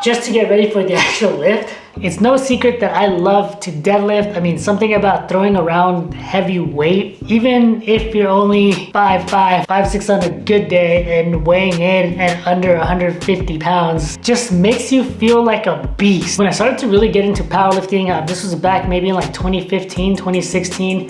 just to get ready for the actual lift. It's no secret that I love to deadlift. I mean, something about throwing around heavy weight, even if you're only 5'5", 5'6" on a good day and weighing in at under 150 pounds, just makes you feel like a beast. When I started to really get into powerlifting, this was back maybe in like 2015, 2016,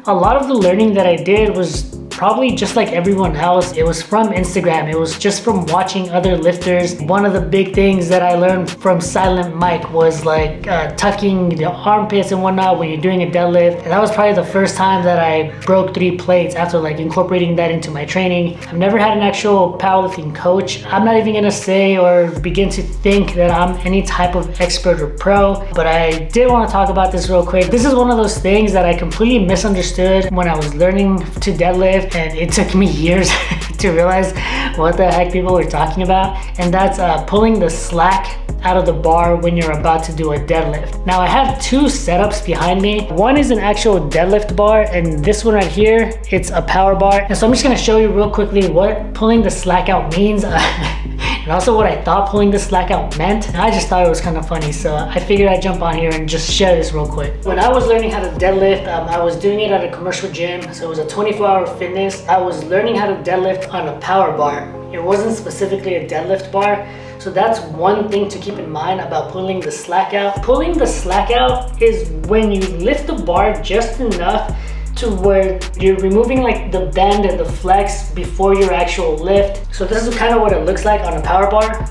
a lot of the learning that I did was probably just like everyone else. It was from Instagram. It was just from watching other lifters. One of the big things that I learned from Silent Mike was like tucking the armpits and whatnot when you're doing a deadlift. And that was probably the first time that I broke 3 plates after like incorporating that into my training. I've never had an actual powerlifting coach. I'm not even gonna say or begin to think that I'm any type of expert or pro, but I did want to talk about this real quick. This is one of those things that I completely misunderstood when I was learning to deadlift, and it took me years to realize what the heck people were talking about, and that's pulling the slack out of the bar when you're about to do a deadlift. Now I have 2 setups behind me. One is an actual deadlift bar, and this one right here, it's a power bar. And so I'm just gonna show you real quickly what pulling the slack out means. And also what I thought pulling the slack out meant. And I just thought it was kind of funny, so I figured I'd jump on here and just share this real quick. When I was learning how to deadlift, I was doing it at a commercial gym, so it was a 24-hour fitness. I was learning how to deadlift on a power bar. It wasn't specifically a deadlift bar, so that's one thing to keep in mind about pulling the slack out. Pulling the slack out is when you lift the bar just enough to where you're removing like the bend and the flex before your actual lift. So this is kind of what it looks like on a power bar.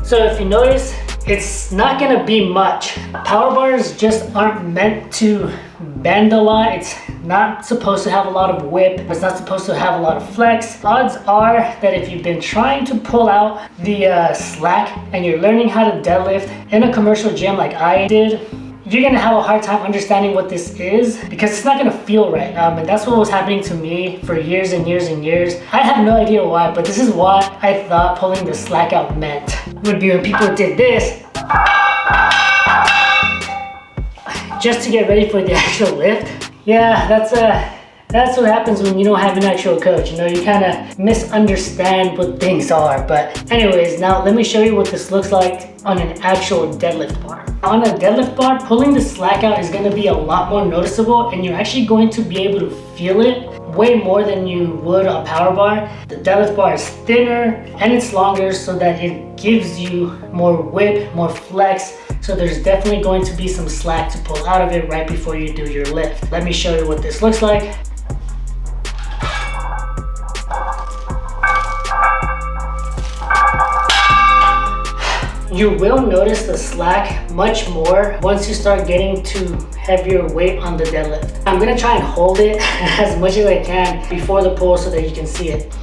So if you notice, it's not gonna be much. Power bars just aren't meant to bend a lot. It's not supposed to have a lot of whip. It's not supposed to have a lot of flex. Odds are that if you've been trying to pull out the slack and you're learning how to deadlift in a commercial gym like I did, you're gonna have a hard time understanding what this is because it's not gonna feel right. And that's what was happening to me for years and years and years. I have no idea why, but this is what I thought pulling the slack out meant. Would be when people did this just to get ready for the actual lift. Yeah, that's what happens when you don't have an actual coach. You know, you kind of misunderstand what things are. But anyways, now let me show you what this looks like on an actual deadlift bar. On a deadlift bar, pulling the slack out is going to be a lot more noticeable, and you're actually going to be able to feel it way more than you would a power bar. The deadlift bar is thinner and it's longer so that it gives you more whip, more flex. So there's definitely going to be some slack to pull out of it right before you do your lift. Let me show you what this looks like. You will notice the slack much more once you start getting to heavier weight on the deadlift. I'm gonna try and hold it as much as I can before the pull so that you can see it.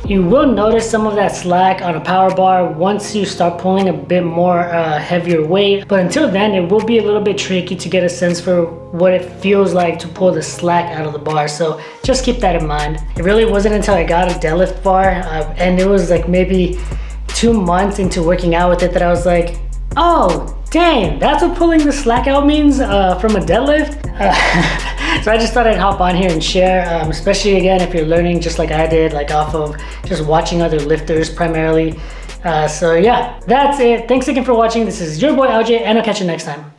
You will notice some of that slack on a power bar once you start pulling a bit more heavier weight, but until then it will be a little bit tricky to get a sense for what it feels like to pull the slack out of the bar, so just keep that in mind. It really wasn't until I got a deadlift bar and it was like maybe 2 months into working out with it that I was like, oh dang, that's what pulling the slack out means from a deadlift. So I just thought I'd hop on here and share, especially again if you're learning just like I did, like off of just watching other lifters primarily. So yeah, that's it. Thanks again for watching. This is your boy LJ, and I'll catch you next time.